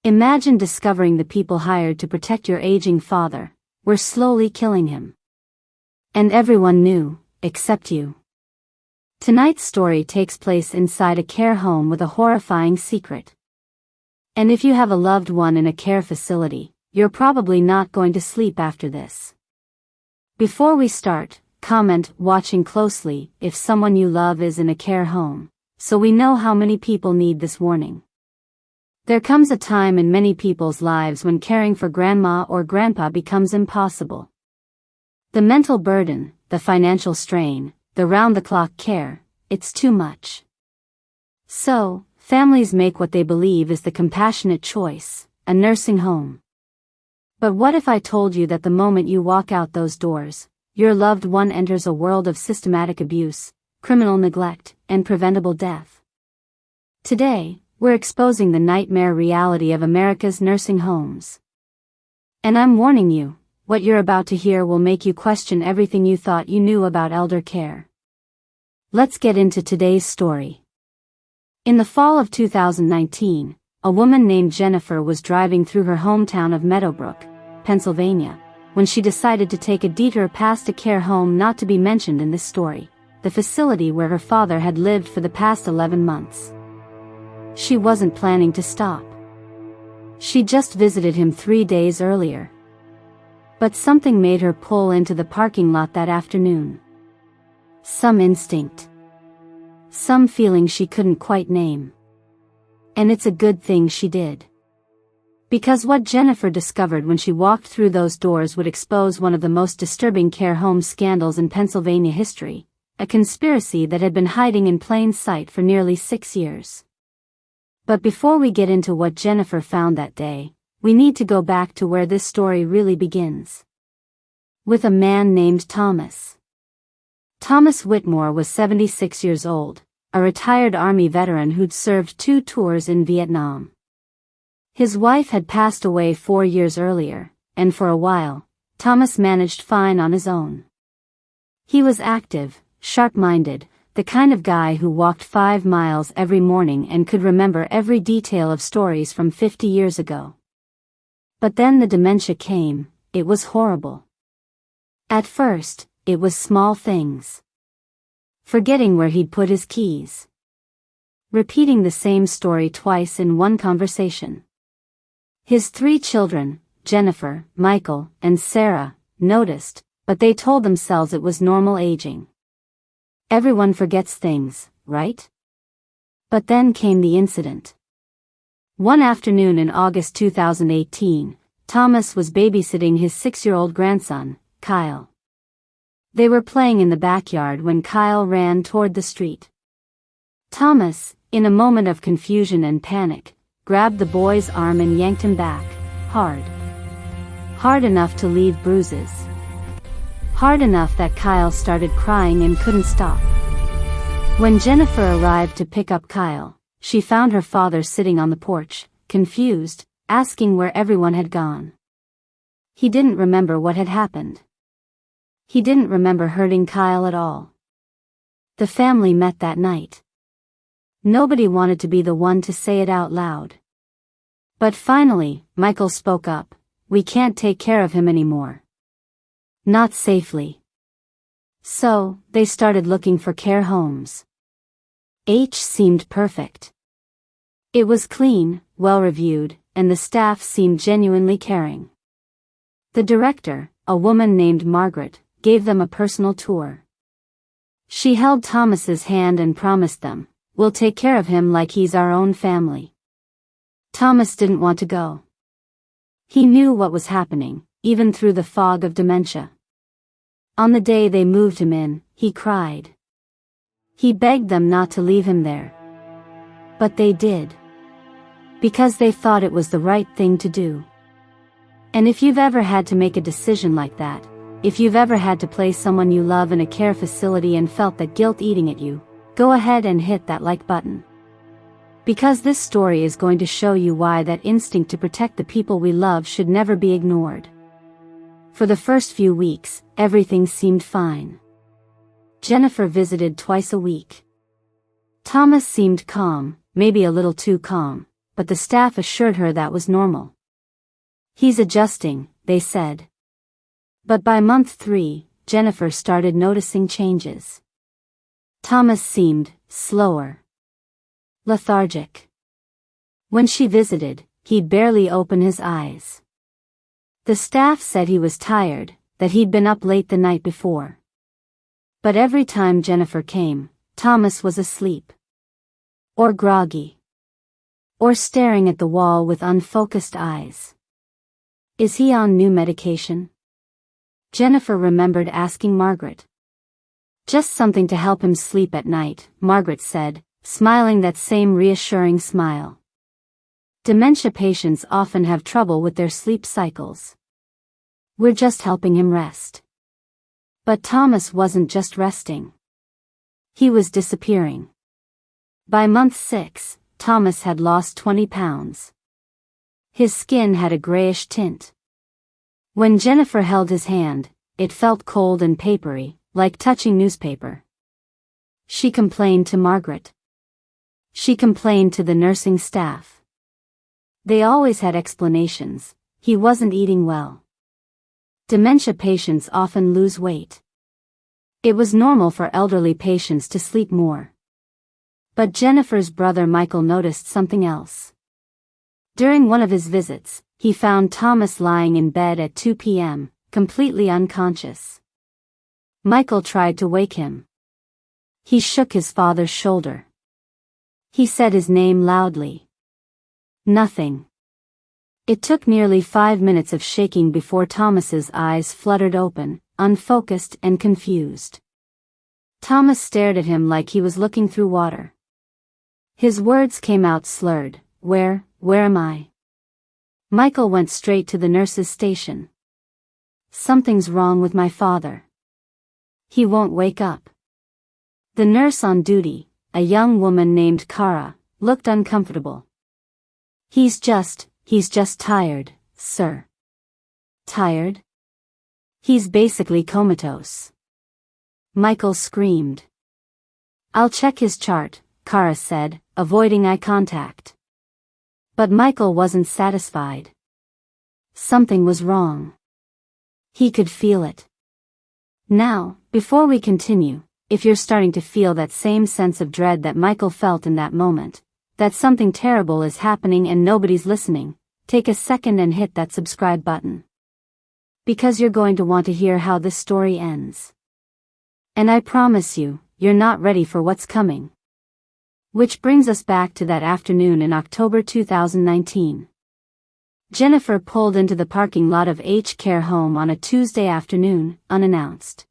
Imagine discovering the people hired to protect your aging father were slowly killing him. And everyone knew, except you. Tonight's story takes place inside a care home with a horrifying secret. And if you have a loved one in a care facility, you're probably not going to sleep after this. Before we start, comment watching closely if someone you love is in a care home, so we know how many people need this warning. There comes a time in many people's lives when caring for grandma or grandpa becomes impossible. The mental burden, the financial strain, the round-the-clock care, it's too much. So, families make what they believe is the compassionate choice, a nursing home. But what if I told you that the moment you walk out those doors, your loved one enters a world of systematic abuse, criminal neglect, and preventable death? Today, we're exposing the nightmare reality of America's nursing homes. And I'm warning you, what you're about to hear will make you question everything you thought you knew about elder care. Let's get into today's story. In the fall of 2019, a woman named Jennifer was driving through her hometown of Meadowbrook, Pennsylvania, when she decided to take a detour past a care home not to be mentioned in this story, the facility where her father had lived for the past 11 months. She wasn't planning to stop. She just visited him 3 days earlier. But something made her pull into the parking lot that afternoon. Some instinct. Some feeling she couldn't quite name. And it's a good thing she did. Because what Jennifer discovered when she walked through those doors would expose one of the most disturbing care home scandals in Pennsylvania history, a conspiracy that had been hiding in plain sight for nearly 6 years. But before we get into what Jennifer found that day, we need to go back to where this story really begins. With a man named Thomas. Thomas Whitmore was 76 years old, a retired Army veteran who'd served 2 tours in Vietnam. His wife had passed away 4 years earlier, and for a while, Thomas managed fine on his own. He was active, sharp-minded, the kind of guy who walked 5 miles every morning and could remember every detail of stories from 50 years ago. But then the dementia came. It was horrible. At first, it was small things. Forgetting where he'd put his keys. Repeating the same story twice in one conversation. His 3 children, Jennifer, Michael, and Sarah, noticed, but they told themselves it was normal aging. Everyone forgets things, right? But then came the incident. One afternoon in August 2018, Thomas was babysitting his 6-year-old grandson, Kyle. They were playing in the backyard when Kyle ran toward the street. Thomas, in a moment of confusion and panic, grabbed the boy's arm and yanked him back, hard. Hard enough to leave bruises. Hard enough that Kyle started crying and couldn't stop. When Jennifer arrived to pick up Kyle, she found her father sitting on the porch, confused, asking where everyone had gone. He didn't remember what had happened. He didn't remember hurting Kyle at all. The family met that night. Nobody wanted to be the one to say it out loud. But finally, Michael spoke up. "We can't take care of him anymore. Not safely." So, they started looking for care homes. H seemed perfect. It was clean, well-reviewed, and the staff seemed genuinely caring. The director, a woman named Margaret, gave them a personal tour. She held Thomas's hand and promised them, "We'll take care of him like he's our own family." Thomas didn't want to go. He knew what was happening, even through the fog of dementia. On the day they moved him in, he cried. He begged them not to leave him there. But they did. Because they thought it was the right thing to do. And if you've ever had to make a decision like that, if you've ever had to place someone you love in a care facility and felt that guilt eating at you, go ahead and hit that like button. Because this story is going to show you why that instinct to protect the people we love should never be ignored. For the first few weeks, everything seemed fine. Jennifer visited twice a week. Thomas seemed calm, maybe a little too calm, but the staff assured her that was normal. "He's adjusting," they said. But by month 3, Jennifer started noticing changes. Thomas seemed slower, lethargic. When she visited, he'd barely open his eyes. The staff said he was tired, that he'd been up late the night before. But every time Jennifer came, Thomas was asleep, or groggy, or staring at the wall with unfocused eyes. "Is he on new medication?" Jennifer remembered asking Margaret. "Just something to help him sleep at night," Margaret said, smiling that same reassuring smile. "Dementia patients often have trouble with their sleep cycles. We're just helping him rest." But Thomas wasn't just resting. He was disappearing. By month 6, Thomas had lost 20 pounds. His skin had a grayish tint. When Jennifer held his hand, it felt cold and papery, like touching newspaper. She complained to Margaret. She complained to the nursing staff. They always had explanations. He wasn't eating well. Dementia patients often lose weight. It was normal for elderly patients to sleep more. But Jennifer's brother Michael noticed something else. During one of his visits, he found Thomas lying in bed at 2 p.m., completely unconscious. Michael tried to wake him. He shook his father's shoulder. He said his name loudly. Nothing. It took nearly 5 minutes of shaking before Thomas's eyes fluttered open, unfocused and confused. Thomas stared at him like he was looking through water. His words came out slurred. Where am I?" Michael went straight to the nurse's station. "Something's wrong with my father. He won't wake up." The nurse on duty, a young woman named Kara, looked uncomfortable. He's just tired, sir." "Tired? He's basically comatose." Michael screamed. "I'll check his chart," Kara said, avoiding eye contact. But Michael wasn't satisfied. Something was wrong. He could feel it. "Now, before we continue, if you're starting to feel that same sense of dread that Michael felt in that moment, that something terrible is happening and nobody's listening, take a second and hit that subscribe button. Because you're going to want to hear how this story ends. And I promise you, you're not ready for what's coming." Which brings us back to that afternoon in October 2019. Jennifer pulled into the parking lot of H Care Home on a Tuesday afternoon, unannounced.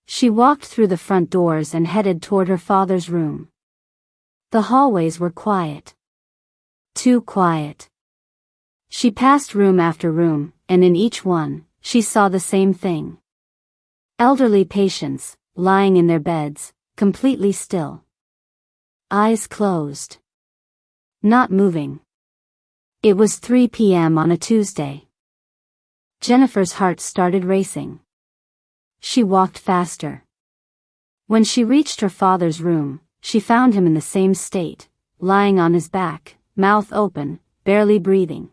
She walked through the front doors and headed toward her father's room. The hallways were quiet. Too quiet. She passed room after room, and in each one, she saw the same thing. Elderly patients, lying in their beds, completely still. Eyes closed. Not moving. It was 3 p.m. on a Tuesday. Jennifer's heart started racing. She walked faster. When she reached her father's room, she found him in the same state, lying on his back, mouth open, barely breathing.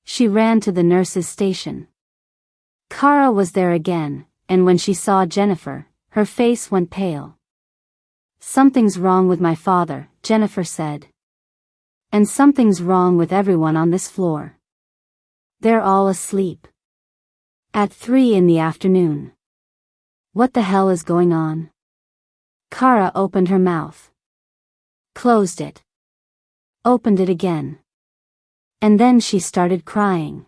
She ran to the nurse's station. Kara was there again, and when she saw Jennifer, her face went pale. "Something's wrong with my father," Jennifer said. "And something's wrong with everyone on this floor. They're all asleep. At 3 in the afternoon. What the hell is going on?" Kara opened her mouth. Closed it. Opened it again. And then she started crying.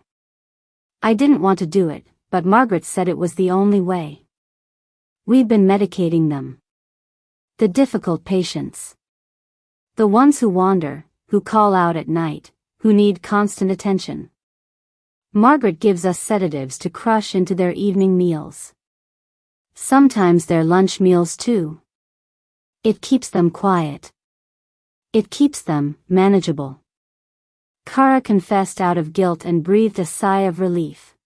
"I didn't want to do it, but Margaret said it was the only way. We've been medicating them. The difficult patients. The ones who wander, who call out at night, who need constant attention. Margaret gives us sedatives to crush into their evening meals. Sometimes their lunch meals too. It keeps them quiet. It keeps them manageable." Kara confessed out of guilt and breathed a sigh of relief.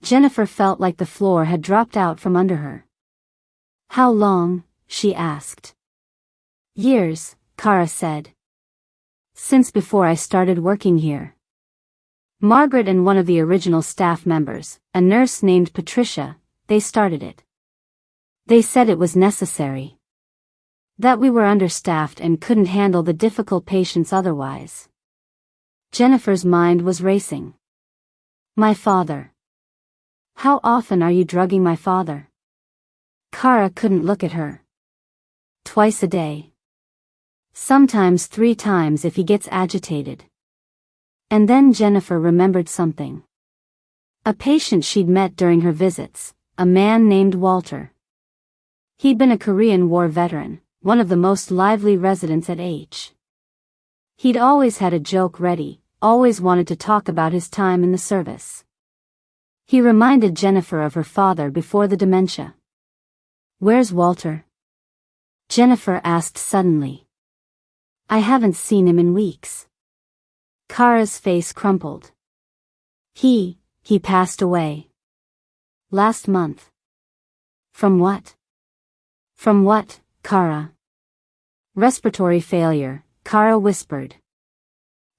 Jennifer felt like the floor had dropped out from under her. "How long?" she asked. "Years," Kara said. Since before I started working here. Margaret and one of the original staff members, a nurse named Patricia, they started it. They said it was necessary. That we were understaffed and couldn't handle the difficult patients otherwise. Jennifer's mind was racing. My father. How often are you drugging my father? Kara couldn't look at her. Twice a day. Sometimes 3 times if he gets agitated. And then Jennifer remembered something. A patient she'd met during her visits, a man named Walter. He'd been a Korean War veteran, one of the most lively residents at H. He'd always had a joke ready, always wanted to talk about his time in the service. He reminded Jennifer of her father before the dementia. Where's Walter? Jennifer asked suddenly. I haven't seen him in weeks. Kara's face crumpled. He passed away. Last month. From what? From what, Kara? Respiratory failure, Kara whispered.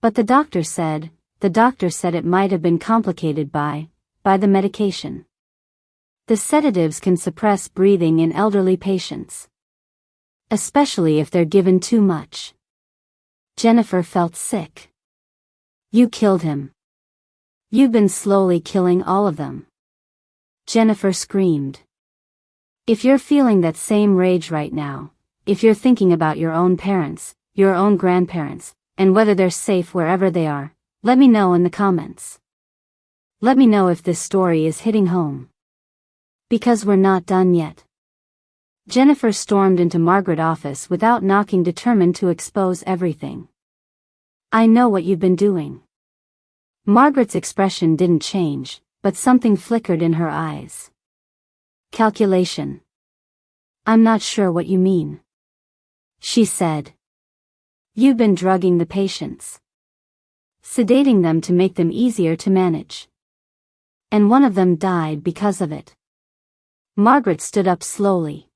But the doctor said it might have been complicated by the medication. The sedatives can suppress breathing in elderly patients. Especially if they're given too much. Jennifer felt sick. You killed him. You've been slowly killing all of them. Jennifer screamed. If you're feeling that same rage right now, if you're thinking about your own parents, your own grandparents, and whether they're safe wherever they are, let me know in the comments. Let me know if this story is hitting home. Because we're not done yet. Jennifer stormed into Margaret's office without knocking, determined to expose everything. I know what you've been doing. Margaret's expression didn't change, but something flickered in her eyes. Calculation. I'm not sure what you mean. She said. You've been drugging the patients. Sedating them to make them easier to manage. And one of them died because of it. Margaret stood up slowly.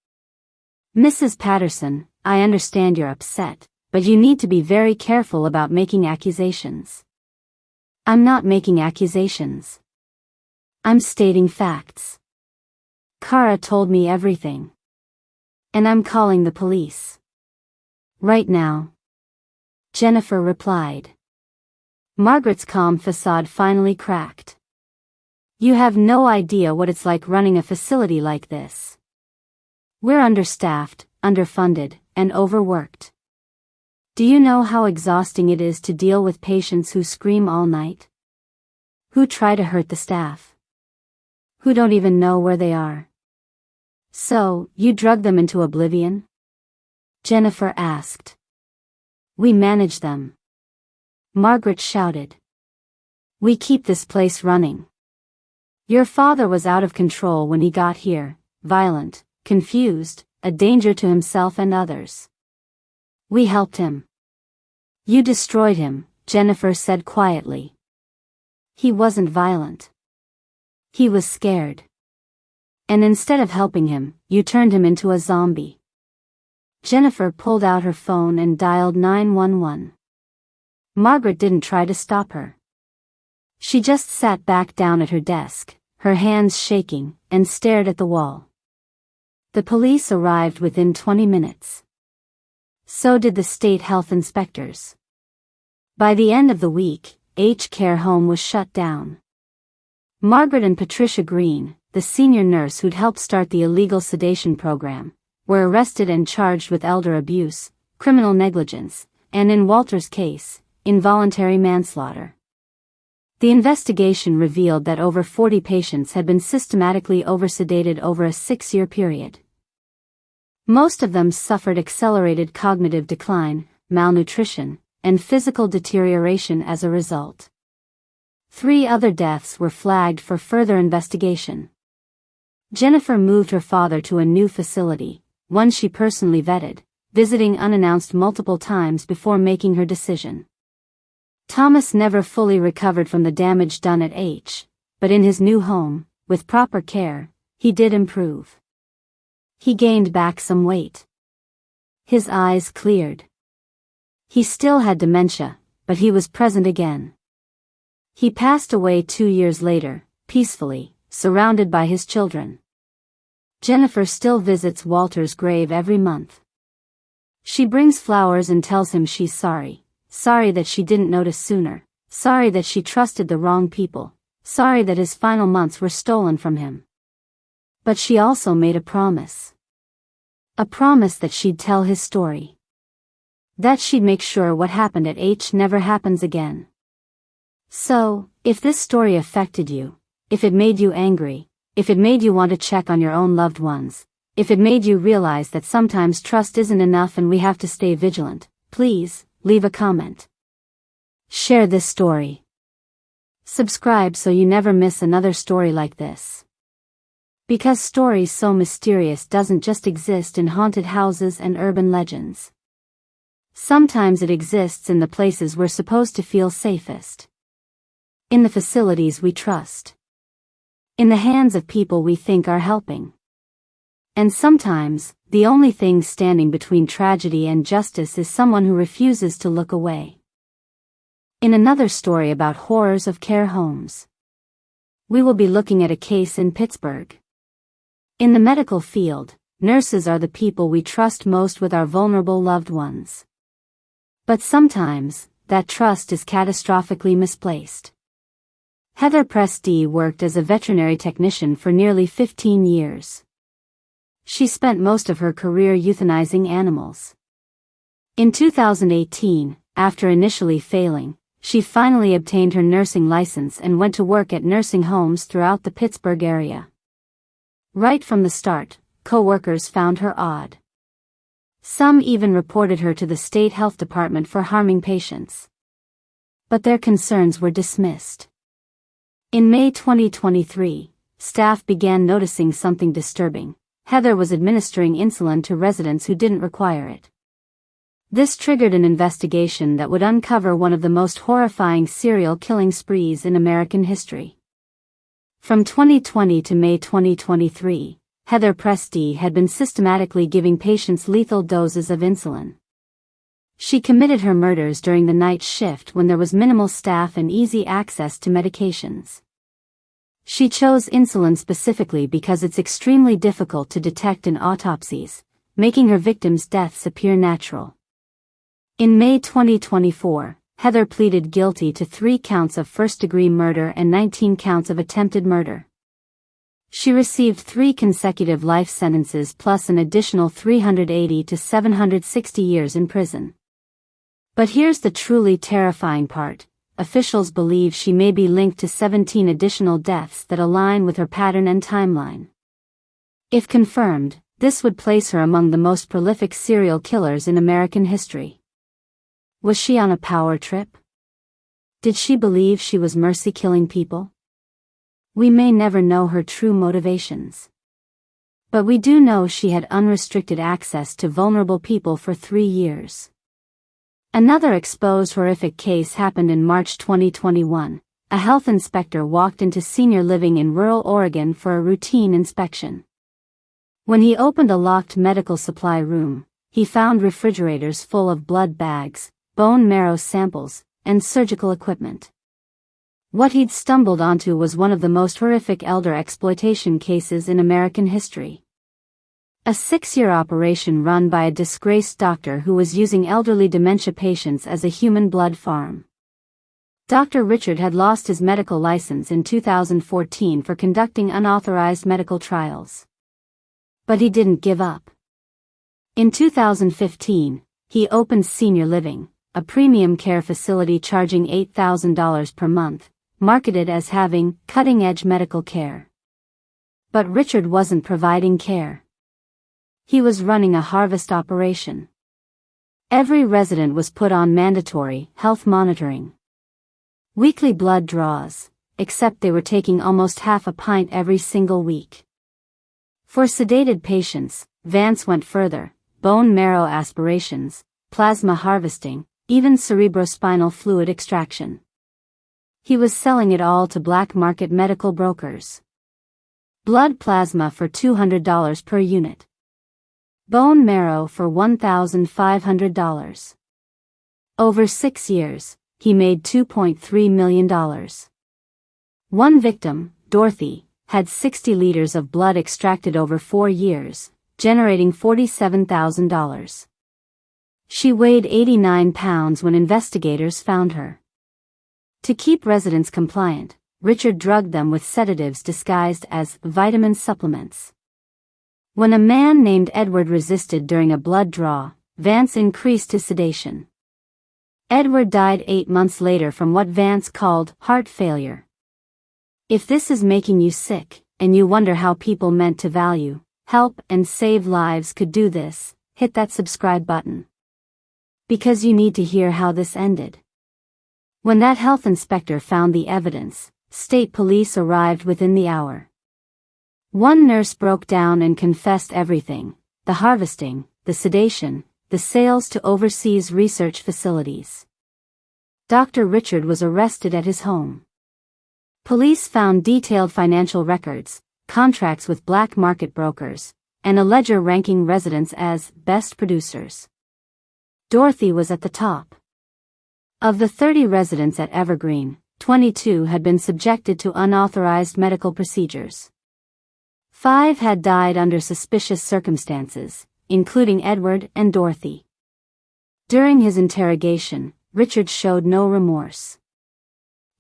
Mrs. Patterson, I understand you're upset, but you need to be very careful about making accusations. I'm not making accusations. I'm stating facts. Kara told me everything. And I'm calling the police. Right now. Jennifer replied. Margaret's calm facade finally cracked. You have no idea what it's like running a facility like this. We're understaffed, underfunded, and overworked. Do you know how exhausting it is to deal with patients who scream all night? Who try to hurt the staff? Who don't even know where they are? So, you drug them into oblivion? Jennifer asked. We manage them. Margaret shouted. We keep this place running. Your father was out of control when he got here, violent, confused, a danger to himself and others. We helped him. You destroyed him, Jennifer said quietly. He wasn't violent. He was scared. And instead of helping him, you turned him into a zombie. Jennifer pulled out her phone and dialed 911. Margaret didn't try to stop her. She just sat back down at her desk, her hands shaking, and stared at the wall. The police arrived within 20 minutes. So did the state health inspectors. By the end of the week, H Care Home was shut down. Margaret and Patricia Green, the senior nurse who'd helped start the illegal sedation program, were arrested and charged with elder abuse, criminal negligence, and in Walter's case, involuntary manslaughter. The investigation revealed that over 40 patients had been systematically oversedated over a 6-year period. Most of them suffered accelerated cognitive decline, malnutrition, and physical deterioration as a result. 3 other deaths were flagged for further investigation. Jennifer moved her father to a new facility, one she personally vetted, visiting unannounced multiple times before making her decision. Thomas never fully recovered from the damage done at H, but in his new home, with proper care, he did improve. He gained back some weight. His eyes cleared. He still had dementia, but he was present again. He passed away 2 years later, peacefully, surrounded by his children. Jennifer still visits Walter's grave every month. She brings flowers and tells him she's sorry that she didn't notice sooner, sorry that she trusted the wrong people, sorry that his final months were stolen from him. But she also made a promise. A promise that she'd tell his story. That she'd make sure what happened at H never happens again. So, if this story affected you, if it made you angry, if it made you want to check on your own loved ones, if it made you realize that sometimes trust isn't enough and we have to stay vigilant, please, leave a comment. Share this story. Subscribe so you never miss another story like this. Because stories so mysterious doesn't just exist in haunted houses and urban legends. Sometimes it exists in the places we're supposed to feel safest. In the facilities we trust. In the hands of people we think are helping. And sometimes, the only thing standing between tragedy and justice is someone who refuses to look away. In another story about horrors of care homes, we will be looking at a case in Pittsburgh. In the medical field, nurses are the people we trust most with our vulnerable loved ones. But sometimes, that trust is catastrophically misplaced. Heather Presty worked as a veterinary technician for nearly 15 years. She spent most of her career euthanizing animals. In 2018, after initially failing, she finally obtained her nursing license and went to work at nursing homes throughout the Pittsburgh area. Right from the start, co-workers found her odd. Some even reported her to the state health department for harming patients. But their concerns were dismissed. In May 2023, staff began noticing something disturbing. Heather was administering insulin to residents who didn't require it. This triggered an investigation that would uncover one of the most horrifying serial killing sprees in American history. From 2020 to May 2023, Heather Presty had been systematically giving patients lethal doses of insulin. She committed her murders during the night shift when there was minimal staff and easy access to medications. She chose insulin specifically because it's extremely difficult to detect in autopsies, making her victims' deaths appear natural. In May 2024, Heather pleaded guilty to 3 counts of first-degree murder and 19 counts of attempted murder. She received 3 consecutive life sentences plus an additional 380 to 760 years in prison. But here's the truly terrifying part. Officials believe she may be linked to 17 additional deaths that align with her pattern and timeline. If confirmed, this would place her among the most prolific serial killers in American history. Was she on a power trip? Did she believe she was mercy killing people? We may never know her true motivations. But we do know she had unrestricted access to vulnerable people for 3 years. Another exposed horrific case happened in March 2021. A health inspector walked into senior living in rural Oregon for a routine inspection. When he opened a locked medical supply room, he found refrigerators full of blood bags, bone marrow samples, and surgical equipment. What he'd stumbled onto was one of the most horrific elder exploitation cases in American history. A 6-year operation run by a disgraced doctor who was using elderly dementia patients as a human blood farm. Dr. Richard had lost his medical license in 2014 for conducting unauthorized medical trials. But he didn't give up. In 2015, he opened Senior Living, a premium care facility charging $8,000 per month, marketed as having cutting-edge medical care. But Richard wasn't providing care. He was running a harvest operation. Every resident was put on mandatory health monitoring. Weekly blood draws, except they were taking almost half a pint every single week. For sedated patients, Vance went further: bone marrow aspirations, plasma harvesting, even cerebrospinal fluid extraction. He was selling it all to black market medical brokers. Blood plasma for $200 per unit. Bone marrow for $1,500. Over 6 years, he made $2.3 million. One victim, Dorothy, had 60 liters of blood extracted over 4 years, generating $47,000. She weighed 89 pounds when investigators found her. To keep residents compliant, Richard drugged them with sedatives disguised as vitamin supplements. When a man named Edward resisted during a blood draw, Vance increased his sedation. Edward died 8 months later from what Vance called heart failure. If this is making you sick, and you wonder how people meant to value, help, and save lives could do this, hit that subscribe button. Because you need to hear how this ended. When that health inspector found the evidence, state police arrived within the hour. One nurse broke down and confessed everything: the harvesting, the sedation, the sales to overseas research facilities. Dr. Richard was arrested at his home. Police found detailed financial records, contracts with black market brokers, and a ledger ranking residents as best producers. Dorothy was at the top. Of the 30 residents at Evergreen, 22 had been subjected to unauthorized medical procedures. 5 had died under suspicious circumstances, including Edward and Dorothy. During his interrogation, Richard showed no remorse.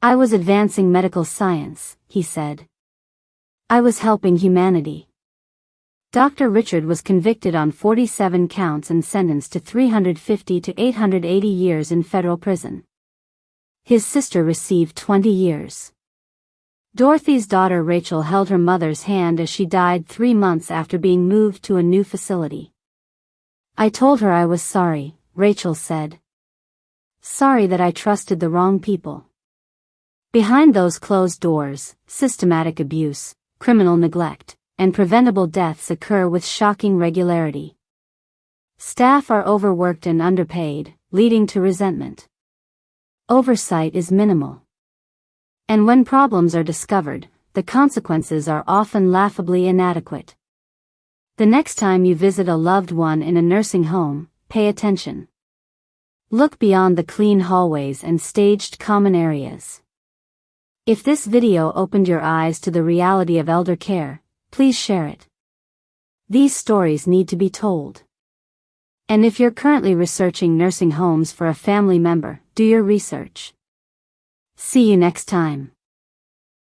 "I was advancing medical science," he said. "I was helping humanity." Dr. Richard was convicted on 47 counts and sentenced to 350 to 880 years in federal prison. His sister received 20 years. Dorothy's daughter Rachel held her mother's hand as she died 3 months after being moved to a new facility. "I told her I was sorry," Rachel said. "Sorry that I trusted the wrong people." Behind those closed doors, systematic abuse, criminal neglect, and preventable deaths occur with shocking regularity. Staff are overworked and underpaid, leading to resentment. Oversight is minimal. And when problems are discovered, the consequences are often laughably inadequate. The next time you visit a loved one in a nursing home, pay attention. Look beyond the clean hallways and staged common areas. If this video opened your eyes to the reality of elder care, please share it. These stories need to be told. And if you're currently researching nursing homes for a family member, do your research. See you next time.